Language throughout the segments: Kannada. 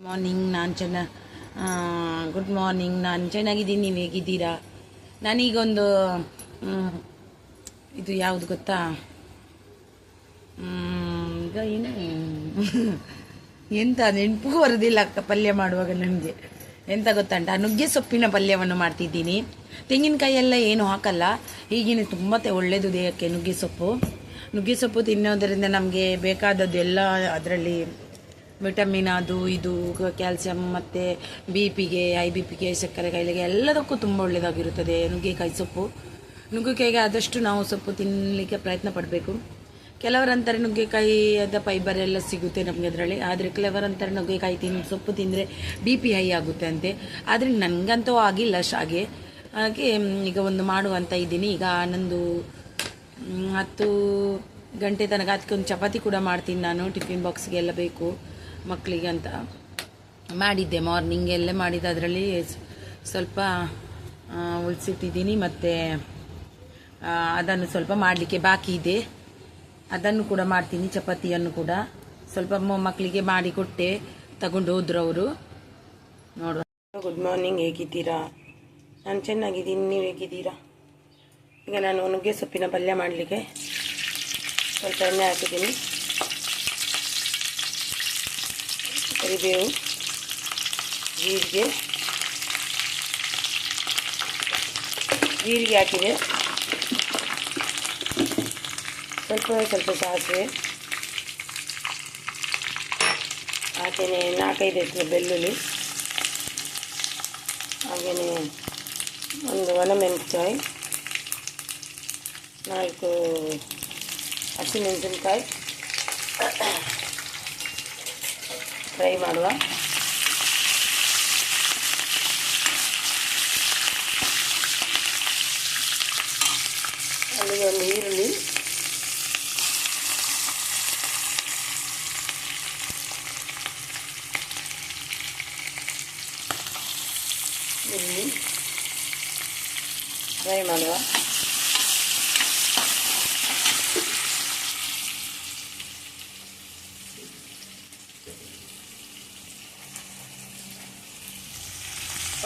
Morning good morning. ನಾನು ಚೆನ್ನಾಗಿದ್ದೀನಿ, ನೀವು ಹೇಗಿದ್ದೀರಾ? ನಾನೀಗೊಂದು ಇದು ಯಾವುದು ಗೊತ್ತಾ, ಈಗ ಏನು ಎಂತ ನೆನಪು ಬರೋದಿಲ್ಲ ಪಲ್ಯ ಮಾಡುವಾಗ ನನಗೆ. ಎಂತ ಗೊತ್ತಂಟ, ನುಗ್ಗೆ ಸೊಪ್ಪಿನ ಪಲ್ಯವನ್ನು ಮಾಡ್ತಿದ್ದೀನಿ. ತೆಂಗಿನಕಾಯಿ ಎಲ್ಲ ಏನು ಹಾಕಲ್ಲ. ಈಗಿನ ತುಂಬ ಒಳ್ಳೆಯದು ದೇಹಕ್ಕೆ ನುಗ್ಗೆ ಸೊಪ್ಪು ತಿನ್ನೋದರಿಂದ ನಮಗೆ ಬೇಕಾದದ್ದು ಎಲ್ಲ ಅದರಲ್ಲಿ ವಿಟಮಿನ್, ಅದು ಇದು, ಕ್ಯಾಲ್ಸಿಯಂ, ಮತ್ತು BP ಗೆ, IBPಗೆ, ಸಕ್ಕರೆ ಕಾಯಿಲೆಗೆ ಎಲ್ಲದಕ್ಕೂ ತುಂಬ ಒಳ್ಳೆಯದಾಗಿರುತ್ತದೆ ನುಗ್ಗೆಕಾಯಿ ಸೊಪ್ಪು. ನುಗ್ಗೆಕಾಯಿಗೆ ಆದಷ್ಟು ನಾವು ಸೊಪ್ಪು ತಿನ್ನಲಿಕ್ಕೆ ಪ್ರಯತ್ನ ಪಡಬೇಕು. ಕೆಲವರಂತಾರೆ ನುಗ್ಗೆಕಾಯಿದ ಫೈಬರ್ ಎಲ್ಲ ಸಿಗುತ್ತೆ ನಮಗೆ ಅದರಲ್ಲಿ, ಆದರೆ ಕೆಲವರಂತಾರೆ ನುಗ್ಗೆಕಾಯಿ ಸೊಪ್ಪು ತಿಂದರೆ BP ಹೈ ಆಗುತ್ತೆ ಅಂತೆ. ಆದರೆ ನನಗಂತೂ ಆಗಿಲ್ಲ ಹಾಗೆ ಈಗ ಒಂದು ಮಾಡುವಂತ ಇದ್ದೀನಿ. ಈಗ ನಂದು 10 ಗಂಟೆ ತನಕ ಅದಕ್ಕೆ ಒಂದು ಚಪಾತಿ ಕೂಡ ಮಾಡ್ತೀನಿ ನಾನು. ಟಿಫಿನ್ ಬಾಕ್ಸ್ಗೆಲ್ಲ ಬೇಕು ಮಕ್ಕಳಿಗೆ ಅಂತ ಮಾಡಿದ್ದೆ. ಮಾರ್ನಿಂಗ್ ಎಲ್ಲ ಮಾಡಿದ್ದು ಅದರಲ್ಲಿ ಸ್ವಲ್ಪ ಉಳಿಸಿಟ್ಟಿದ್ದೀನಿ. ಮತ್ತು ಅದನ್ನು ಸ್ವಲ್ಪ ಮಾಡಲಿಕ್ಕೆ ಬಾಕಿ ಇದೆ, ಅದನ್ನು ಕೂಡ ಮಾಡ್ತೀನಿ. ಚಪಾತಿಯನ್ನು ಕೂಡ ಸ್ವಲ್ಪ ಮಕ್ಕಳಿಗೆ ಮಾಡಿ ಕೊಟ್ಟೆ, ತಗೊಂಡು ಹೋದ್ರು ಅವರು. ನೋಡುವ. ಗುಡ್ ಮಾರ್ನಿಂಗ್, ಹೇಗಿದ್ದೀರಾ? ನಾನು ಚೆನ್ನಾಗಿದ್ದೀನಿ, ನೀವು ಹೇಗಿದ್ದೀರಾ? ಈಗ ನಾನು ನುಗ್ಗೆ ಸೊಪ್ಪಿನ ಪಲ್ಯ ಮಾಡಲಿಕ್ಕೆ ಸ್ವಲ್ಪ ಎಣ್ಣೆ ಹಾಕಿದ್ದೀನಿ. ಕರಿಬೇವು, ಜೀರಿಗೆ ಹಾಕಿದೆ. ಸ್ವಲ್ಪ ಸಾಸಿವೆ, ಹಾಗೆಯೇ 4-5 ಬೆಳ್ಳುಳ್ಳಿ, ಹಾಗೆಯೇ ಒಂದು ಒಣಮೆಣಸಿನಕಾಯಿ, 4 ಹಸಿಮೆಣಸಿನಕಾಯಿ ಫ್ರೈ ಮಾಡುವ. ಅಲ್ಲಿಗೆ ಒಂದು ಈರುಳ್ಳಿ, ಫ್ರೈ ಮಾಡುವ.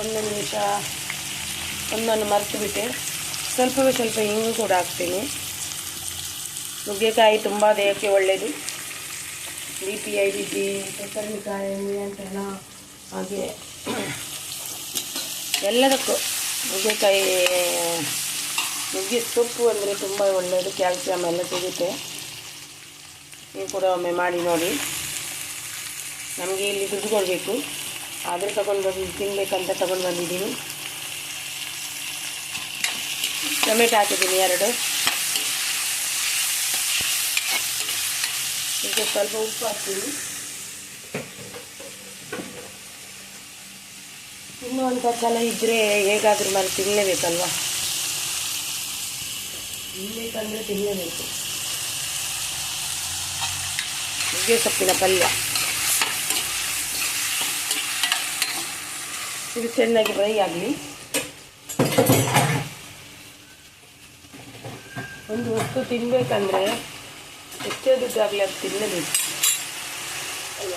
ಒಂದು ನಿಮಿಷ ಒಂದನ್ನು ಮರೆತು ಬಿಟ್ಟೆ. ಸ್ವಲ್ಪ ಹಿಂಗು ಕೂಡ ಹಾಕ್ತೀನಿ. ನುಗ್ಗೆಕಾಯಿ ತುಂಬ ದೇಹಕ್ಕೆ ಒಳ್ಳೆಯದು. BP, IBP, ಸಕ್ಕರೆ ಕಾಯಿಲೆ ಅಂತೆಲ್ಲ, ಹಾಗೆ ಎಲ್ಲದಕ್ಕೂ ನುಗ್ಗೆ ಸೊಪ್ಪು ಅಂದರೆ ತುಂಬ ಒಳ್ಳೆಯದು. ಕ್ಯಾಲ್ಸಿಯಂ ಎಲ್ಲ ಸಿಗುತ್ತೆ. ನೀವು ಕೂಡ ಒಮ್ಮೆ ಮಾಡಿ ನೋಡಿ. ನಮಗೆ ಇಲ್ಲಿ ದುಡ್ಡು ಕೊಡಬೇಕು, ಆದರೆ ತಿನ್ನಬೇಕಂತ ತಗೊಂಡು ಬಂದಿದ್ದೀನಿ. ಟೊಮೆಟೊ ಹಾಕಿದ್ದೀನಿ 2. ಈಗ ಸ್ವಲ್ಪ ಉಪ್ಪು ಹಾಕ್ತೀನಿ. ತಿನ್ನುವಂಥ ಛಲ ಇದ್ದರೆ ಹೇಗಾದರೂ ಮಾಡಿ ತಿನ್ನಲೇಬೇಕಲ್ವ. ತಿನ್ನಲೇಬೇಕು. ನುಗ್ಗೆ ಸೊಪ್ಪಿನ ಪಲ್ಯ ಇದು ಚೆನ್ನಾಗಿ ಫ್ರೈ ಆಗಲಿ. ಒಂದು ವಸ್ತು ತಿನ್ನಬೇಕಂದ್ರೆ ಎಷ್ಟೇ ದುಡ್ಡಾಗಲಿ ಅದು ತಿನ್ನಬೇಕು ಅಲ್ವ.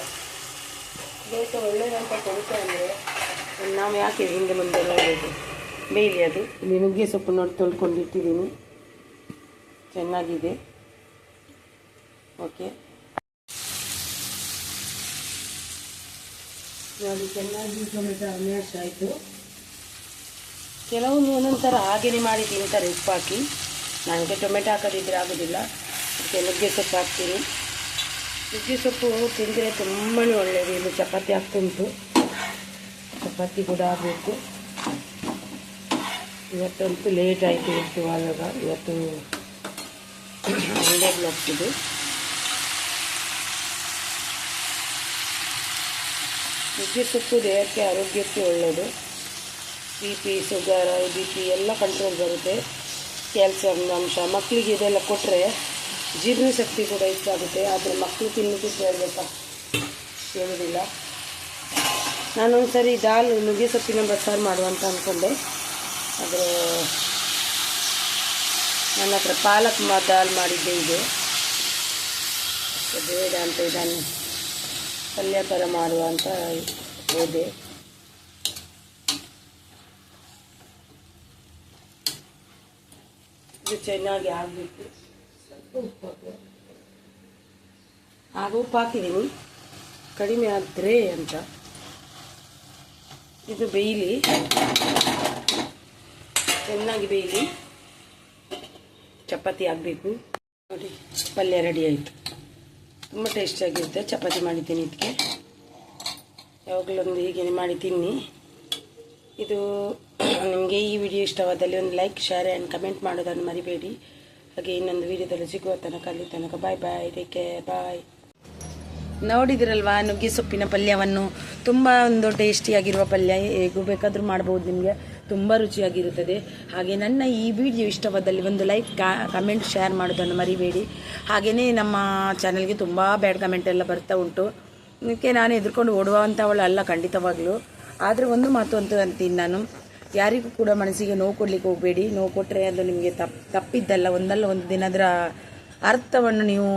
ದೇಶ ಒಳ್ಳೆಯದಂತ ಕೊಡುತ್ತೆ ಅಂದರೆ ನಾವು ಯಾಕೆ ಹಿಂದೆ ಮುಂದೆ ನೋಡಬೇಕು, ಬೇಯಲಿ ಅದು. ಇಲ್ಲಿ ನುಗ್ಗೆ ಸೊಪ್ಪು ನೋಡಿ ತೊಳ್ಕೊಂಡು ಇಟ್ಟಿದ್ದೀನಿ, ಚೆನ್ನಾಗಿದೆ. ಓಕೆ ನೋಡಿ, ಚೆನ್ನಾಗಿ ಟೊಮೆಟೊ ಮ್ಯಾಶ್ ಆಯಿತು. ಕೆಲವೊಂದು ಒಂದೊಂದು ಥರ ಹಾಗೆಯೇ ಮಾಡಿ ತಿಂತಾರೆ ಉಪ್ಪು ಹಾಕಿ. ನನಗೆ ಟೊಮೆಟೊ ಹಾಕೋದಿದ್ರೆ ಆಗೋದಿಲ್ಲ, ಅದಕ್ಕೆ ನುಗ್ಗೆ ಸೊಪ್ಪು ಹಾಕ್ತೀನಿ. ನುಗ್ಗೆ ಸೊಪ್ಪು ತಿಂದರೆ ತುಂಬಾ ಒಳ್ಳೆಯದು. ಇಲ್ಲಿ ಚಪಾತಿ ಹಾಕ್ತುಂಟು, ಚಪಾತಿ ಕೂಡ ಆಗಬೇಕು. ಇವತ್ತಂತೂ ಲೇಟ್ ಆಯಿತು ಇರುವಾಗ. ಇವತ್ತು ಹನ್ನೆರಡು ಹೋಗ್ತಿದ್ದು. ನುಗ್ಗೆ ಸೊಪ್ಪು ದೇಹಕ್ಕೆ, ಆರೋಗ್ಯಕ್ಕೆ ಒಳ್ಳೆಯದು. BP, ಶುಗರ್, IBP ಎಲ್ಲ ಕಂಟ್ರೋಲ್ ಬರುತ್ತೆ. ಕ್ಯಾಲ್ಸಿಯಂ ಅಂಶ ಮಕ್ಕಳಿಗೆ ಇದೆಲ್ಲ ಕೊಟ್ಟರೆ ಜೀರ್ಣಶಕ್ತಿ ಕೂಡ ಹೆಚ್ಚಾಗುತ್ತೆ. ಆದರೆ ಮಕ್ಕಳು ತಿನ್ನಲಿಕ್ಕೆ ಹೇಳೋದಿಲ್ಲ. ನಾನೊಂದು ಸರಿ ನುಗ್ಗೆ ಸೊಪ್ಪಿನ ಬಸ್ಸಾರು ಮಾಡುವಂತ ಅಂದ್ಕೊಂಡೆ, ಆದರೆ ನನ್ನ ಹತ್ರ ಪಾಲಕ್ ದಾಲ್ ಮಾಡಿದ್ದೆ. ಇದು ಬೇಡ ಅಂತ ಇದನ್ನು ಪಲ್ಯ ಥರ ಮಾಡುವ ಅಂತ ಹೋದೆ. ಇದು ಚೆನ್ನಾಗಿ ಆಗಬೇಕು. ಸ್ವಲ್ಪ ಉಪ್ಪು ಆಗ ಉಪ್ಪು ಹಾಕಿದ್ದೀನಿ, ಕಡಿಮೆ ಆದರೆ ಅಂತ. ಇದು ಬೇಯಲಿ, ಚೆನ್ನಾಗಿ ಬೇಯಲಿ, ಚಪಾತಿ ಆಗಬೇಕು. ನೋಡಿ ಪಲ್ಯ ರೆಡಿ ಆಯಿತು. ತುಂಬ ಟೇಸ್ಟಿಯಾಗಿರುತ್ತೆ. ಚಪಾತಿ ಮಾಡಿದ್ದೀನಿ. ಇದಕ್ಕೆ ಯಾವಾಗಲೊಂದು ಹೀಗೆ ಮಾಡಿ ತಿನ್ನಿ. ಇದು ನಿಮಗೆ ಈ ವಿಡಿಯೋ ಇಷ್ಟವಾದಲ್ಲಿ ಒಂದು ಲೈಕ್, ಶೇರ್ ಆ್ಯಂಡ್ ಕಮೆಂಟ್ ಮಾಡೋದನ್ನು ಮರಿಬೇಡಿ. ಹಾಗೆ ಇನ್ನೊಂದು ವಿಡಿಯೋದಲ್ಲಿ ಸಿಗುವ ತನಕ, ಅಲ್ಲಿ ತನಕ ಬಾಯ್ ಬಾಯ್, ಟೇಕ್ ಕೇರ್, ಬಾಯ್. ನೋಡಿದಿರಲ್ವಾ ನುಗ್ಗೆ ಸೊಪ್ಪಿನ ಪಲ್ಯವನ್ನು. ತುಂಬ ಒಂದು ಟೇಸ್ಟಿಯಾಗಿರುವ ಪಲ್ಯ, ಹೇಗೂ ಬೇಕಾದರೂ ಮಾಡ್ಬೋದು. ನಿಮಗೆ ತುಂಬ ರುಚಿಯಾಗಿರುತ್ತದೆ. ಹಾಗೆ ನನ್ನ ಈ ವಿಡಿಯೋ ಇಷ್ಟವಾದಲ್ಲಿ ಒಂದು ಲೈಕ್, ಕಮೆಂಟ್, ಶೇರ್ ಮಾಡೋದನ್ನು ಮರಿಬೇಡಿ. ಹಾಗೆಯೇ ನಮ್ಮ ಚಾನಲ್ಗೆ ತುಂಬ ಬ್ಯಾಡ್ ಕಮೆಂಟ್ ಎಲ್ಲ ಬರ್ತಾ ಉಂಟು. ಇದಕ್ಕೆ ನಾನು ಎದುರ್ಕೊಂಡು ಓಡುವಂಥವಳು ಅಲ್ಲ ಖಂಡಿತವಾಗಲೂ. ಆದರೆ ಒಂದು ಮಾತು ಅಂತ ಅಂತೀನಿ ನಾನು, ಯಾರಿಗೂ ಕೂಡ ಮನಸ್ಸಿಗೆ ನೋವು ಕೊಡ್ಲಿಕ್ಕೆ ಹೋಗಬೇಡಿ. ನೋವು ಕೊಟ್ಟರೆ ಅದು ನಿಮಗೆ ತಪ್ಪಿದ್ದಲ್ಲ. ಒಂದಲ್ಲ ಒಂದು ದಿನ ಅದರ ಅರ್ಥವನ್ನು ನೀವು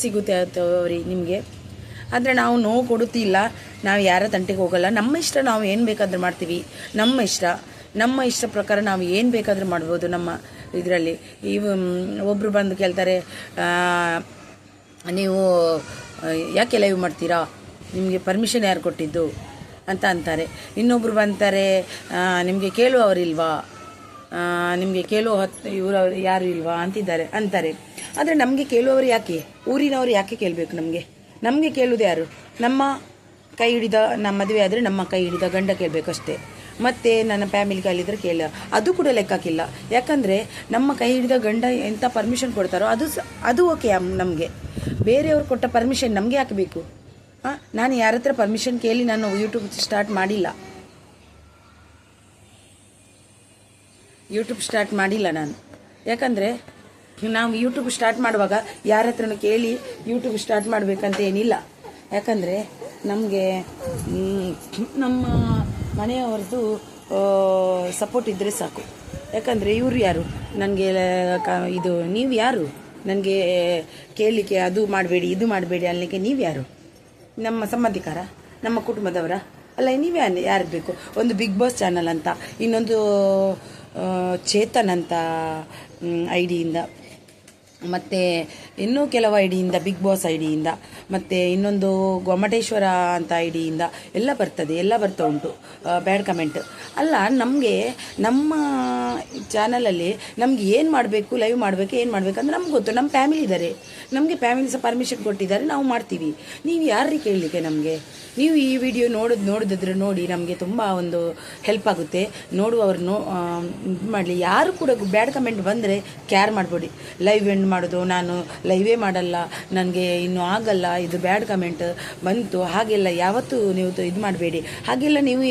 ಸಿಗುತ್ತೆ ಅವ್ರಿಗೆ ನಿಮಗೆ. ಆದರೆ ನಾವು ನೋವು ಕೊಡುತ್ತಿಲ್ಲ, ನಾವು ಯಾರ ತಂಟೆಗೆ ಹೋಗಲ್ಲ. ನಮ್ಮ ಇಷ್ಟ, ನಾವು ಏನು ಬೇಕಾದರೂ ಮಾಡ್ತೀವಿ. ನಮ್ಮ ಇಷ್ಟ ಪ್ರಕಾರ ನಾವು ಏನು ಬೇಕಾದರೂ ಮಾಡ್ಬೋದು. ನಮ್ಮ ಇದರಲ್ಲಿ ಒಬ್ಬರು ಬಂದು ಕೇಳ್ತಾರೆ, ನೀವು ಯಾಕೆ ಲೈವ್ ಮಾಡ್ತೀರಾ, ನಿಮಗೆ ಪರ್ಮಿಷನ್ ಯಾರು ಕೊಟ್ಟಿದ್ದು ಅಂತ ಅಂತಾರೆ. ಇನ್ನೊಬ್ರು ಬಂತಾರೆ, ನಿಮಗೆ ಕೇಳುವವರಿಲ್ವಾ, ನಿಮಗೆ ಕೇಳುವ ಇವರು ಯಾರು ಇಲ್ವಾ ಅಂತಾರೆ. ಆದರೆ ನಮಗೆ ಕೇಳುವವರು ಯಾಕೆ, ಊರಿನವರು ಯಾಕೆ ಕೇಳಬೇಕು? ನಮಗೆ ಕೇಳುವುದು ಯಾರು? ನಮ್ಮ ಕೈ ಹಿಡಿದ, ನಮ್ಮ ಮದುವೆ ಆದರೆ ನಮ್ಮ ಕೈ ಹಿಡಿದ ಗಂಡ ಕೇಳಬೇಕಷ್ಟೇ. ಮತ್ತು ನನ್ನ ಫ್ಯಾಮಿಲಿ ಕೈಲಿದ್ರೆ ಕೇಳ, ಅದು ಕೂಡ ಲೆಕ್ಕಕ್ಕಿಲ್ಲ. ಯಾಕಂದರೆ ನಮ್ಮ ಕೈ ಹಿಡಿದ ಗಂಡ ಎಂಥ ಪರ್ಮಿಷನ್ ಕೊಡ್ತಾರೋ ಅದು ಓಕೆ. ನಮಗೆ ಬೇರೆಯವ್ರು ಕೊಟ್ಟ ಪರ್ಮಿಷನ್ ನಮಗೆ ಯಾಕೆ ಬೇಕು? ನಾನು ಯಾರ ಹತ್ರ ಪರ್ಮಿಷನ್ ಕೇಳಿ ನಾನು ಯೂಟ್ಯೂಬ್ ಸ್ಟಾರ್ಟ್ ಮಾಡಿಲ್ಲ ನಾನು. ಯಾಕಂದರೆ ನಾವು ಯೂಟ್ಯೂಬ್ ಸ್ಟಾರ್ಟ್ ಮಾಡುವಾಗ ಯಾರ ಹತ್ರನೂ ಕೇಳಿ ಯೂಟ್ಯೂಬ್ ಸ್ಟಾರ್ಟ್ ಮಾಡಬೇಕಂತ ಏನಿಲ್ಲ. ಯಾಕಂದರೆ ನಮಗೆ ನಮ್ಮ ಮನೆಯವ್ರದ್ದು ಸಪೋರ್ಟ್ ಇದ್ದರೆ ಸಾಕು. ಯಾಕಂದರೆ ಇವರು ಯಾರು ನನಗೆ ಇದು, ನೀವು ಯಾರು ನನಗೆ ಕೇಳಲಿಕ್ಕೆ, ಅದು ಮಾಡಬೇಡಿ ಇದು ಮಾಡಬೇಡಿ ಅಲ್ಲಿಗೆ? ನೀವು ಯಾರು? ನಮ್ಮ ಸಂಬಂಧಿಕರ, ನಮ್ಮ ಕುಟುಂಬದವರ ಅಲ್ಲ? ನೀವೇ ಯಾರು ಬೇಕು? ಒಂದು ಬಿಗ್ ಬಾಸ್ ಚಾನಲ್ ಅಂತ, ಇನ್ನೊಂದು ಚೇತನ್ ಅಂತ ಐಡಿಯಿಂದ, ಮತ್ತು ಇನ್ನೂ ಕೆಲವು ಐಡಿಯಿಂದ, ಬಿಗ್ ಬಾಸ್ ಐಡಿಯಿಂದ, ಮತ್ತು ಇನ್ನೊಂದು ಗೊಮ್ಮಟೇಶ್ವರ ಅಂತ ಐಡಿಯಿಂದ ಎಲ್ಲ ಬರ್ತಾ ಉಂಟು ಬ್ಯಾಡ್ ಕಮೆಂಟ್. ಅಲ್ಲ, ನಮಗೆ ನಮ್ಮ ಚಾನಲಲ್ಲಿ ನಮ್ಗೆ ಏನು ಮಾಡಬೇಕು, ಲೈವ್ ಮಾಡಬೇಕು, ಏನು ಮಾಡಬೇಕಂದ್ರೆ ನಮ್ಗೆ ಗೊತ್ತು. ನಮ್ಮ ಫ್ಯಾಮಿಲಿ ಇದ್ದಾರೆ, ನಮಗೆ ಫ್ಯಾಮಿಲಿ ಸಹ ಪರ್ಮಿಷನ್ ಕೊಟ್ಟಿದ್ದಾರೆ, ನಾವು ಮಾಡ್ತೀವಿ. ನೀವು ಯಾರಿಗೆ ಕೇಳಲಿಕ್ಕೆ ನಮಗೆ? ನೀವು ಈ ವಿಡಿಯೋ ನೋಡಿದ್ರೆ ನೋಡಿ, ನಮಗೆ ತುಂಬ ಒಂದು ಹೆಲ್ಪ್ ಆಗುತ್ತೆ. ನೋಡುವವ್ರನ್ನು ಮಾಡಲಿ. ಯಾರು ಕೂಡ ಬ್ಯಾಡ್ ಕಮೆಂಟ್ ಬಂದರೆ ಕ್ಯಾರ್ ಮಾಡಬೇಡಿ. ಲೈವ್ ಎಂಡ್ ಮಾಡೋದು, ನಾನು ಲೈವೇ ಮಾಡಲ್ಲ, ನನಗೆ ಇನ್ನೂ ಆಗಲ್ಲ, ಇದು ಬ್ಯಾಡ್ ಕಮೆಂಟ್ ಬಂತು, ಹಾಗೆಲ್ಲ ಯಾವತ್ತೂ ನೀವು ಇದು ಮಾಡಬೇಡಿ. ಹಾಗೆಲ್ಲ ನೀವು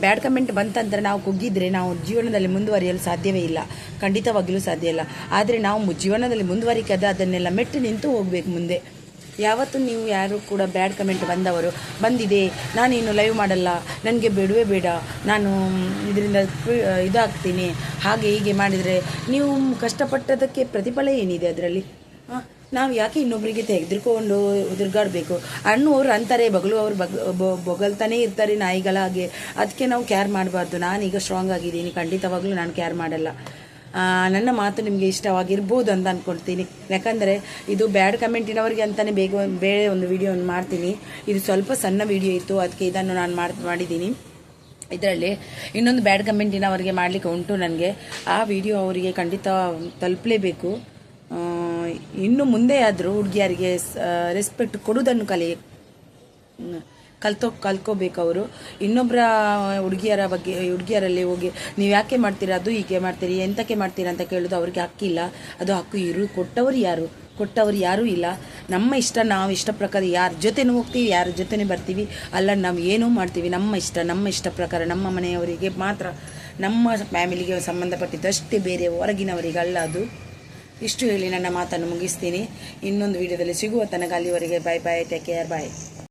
ಬ್ಯಾಡ್ ಕಮೆಂಟ್ ಬಂತಂದ್ರೆ ನಾವು ಕುಗ್ಗಿದ್ರೆ ನಾವು ಜೀವನದಲ್ಲಿ ಮುಂದುವರಿಯಲು ಸಾಧ್ಯವೇ ಇಲ್ಲ, ಖಂಡಿತವಾಗಲೂ ಸಾಧ್ಯ ಇಲ್ಲ. ಆದರೆ ನಾವು ಜೀವನದಲ್ಲಿ ಮುಂದುವರಿಕದ ಅದನ್ನೆಲ್ಲ ಮೆಟ್ಟು ನಿಂತು ಹೋಗಬೇಕು ಮುಂದೆ. ಯಾವತ್ತೂ ನೀವು ಯಾರು ಕೂಡ ಬ್ಯಾಡ್ ಕಮೆಂಟ್ ಬಂದಿದೆ, ನಾನಿನ್ನು ಲೈವ್ ಮಾಡಲ್ಲ, ನನಗೆ ಬೇಡವೇ ಬೇಡ, ನಾನು ಇದರಿಂದ ಇದಾಗ್ತೀನಿ, ಹಾಗೆ ಹೀಗೆ ಮಾಡಿದರೆ ನೀವು ಕಷ್ಟಪಟ್ಟದಕ್ಕೆ ಪ್ರತಿಫಲ ಏನಿದೆ ಅದರಲ್ಲಿ? ನಾವು ಯಾಕೆ ಇನ್ನೊಬ್ಬರಿಗೆ ತೆಗೆದುಕೊಂಡು ತಿರುಗಾಡಬೇಕು? ಅನ್ನುವರು ಅಂತಾರೆ, ಬಗಲುವವರು ಬೊಗಳ್ತಾನೆ ಇರ್ತಾರೆ ನಾಯಿಗಳ ಹಾಗೆ. ಅದಕ್ಕೆ ನಾವು ಕೇರ್ ಮಾಡಬಾರ್ದು. ನಾನೀಗ ಸ್ಟ್ರಾಂಗ್ ಆಗಿದ್ದೀನಿ, ಖಂಡಿತವಾಗ್ಲೂ ನಾನು ಕೇರ್ ಮಾಡಲ್ಲ. ನನ್ನ ಮಾತು ನಿಮಗೆ ಇಷ್ಟವಾಗಿರ್ಬೋದು ಅಂತ ಅಂದ್ಕೊಳ್ತೀನಿ. ಯಾಕಂದರೆ ಇದು ಬ್ಯಾಡ್ ಕಮೆಂಟಿನವರಿಗೆ ಅಂತಲೇ ಬೇರೆ ಒಂದು ವಿಡಿಯೋವನ್ನು ಮಾಡ್ತೀನಿ. ಇದು ಸ್ವಲ್ಪ ಸಣ್ಣ ವಿಡಿಯೋ ಇತ್ತು, ಅದಕ್ಕೆ ಇದನ್ನು ನಾನು ಮಾಡಿದ್ದೀನಿ. ಇದರಲ್ಲಿ ಇನ್ನೊಂದು ಬ್ಯಾಡ್ ಕಮೆಂಟಿನವರಿಗೆ ಮಾಡಲಿಕ್ಕೆ ಉಂಟು ನನಗೆ. ಆ ವಿಡಿಯೋ ಅವರಿಗೆ ಖಂಡಿತ ತಲುಪಲೇಬೇಕು. ಇನ್ನು ಮುಂದೆ ಆದರೂ ಹುಡುಗಿಯರಿಗೆ ರೆಸ್ಪೆಕ್ಟ್ ಕೊಡುವುದನ್ನು ಕಲ್ತ್ಕೋಬೇಕು ಅವರು. ಇನ್ನೊಬ್ಬರ ಹುಡುಗಿಯರಲ್ಲಿ ಹೋಗಿ ನೀವು ಯಾಕೆ ಮಾಡ್ತೀರಾ, ಅದು ಹೀಗೆ ಮಾಡ್ತೀರಿ, ಎಂತಕ್ಕೆ ಮಾಡ್ತೀರಾ ಅಂತ ಕೇಳೋದು ಅವ್ರಿಗೆ ಹಕ್ಕಿಲ್ಲ. ಅದು ಹಕ್ಕು ಕೊಟ್ಟವರು ಯಾರೂ ಇಲ್ಲ. ನಮ್ಮ ಇಷ್ಟ, ನಾವು ಇಷ್ಟ ಪ್ರಕಾರ ಯಾರ ಜೊತೆನೂ ಹೋಗ್ತೀವಿ, ಯಾರ ಜೊತೆನೇ ಬರ್ತೀವಿ, ಅಲ್ಲ ನಾವು ಏನೂ ಮಾಡ್ತೀವಿ. ನಮ್ಮ ಇಷ್ಟ ಪ್ರಕಾರ, ನಮ್ಮ ಮನೆಯವರಿಗೆ ಮಾತ್ರ, ನಮ್ಮ ಫ್ಯಾಮಿಲಿಗೆ ಸಂಬಂಧಪಟ್ಟಿದ್ದಷ್ಟೇ, ಬೇರೆ ಹೊರಗಿನವರಿಗಲ್ಲ ಅದು. ಇಷ್ಟು ಹೇಳಿ ನನ್ನ ಮಾತನ್ನು ಮುಗಿಸ್ತೀನಿ. ಇನ್ನೊಂದು ವಿಡಿಯೋದಲ್ಲಿ ಸಿಗುವ ತನಕ, ಅಲ್ಲಿವರೆಗೆ ಬಾಯ್ ಬಾಯ್, ಟೇಕ್ ಕೇರ್, ಬಾಯ್.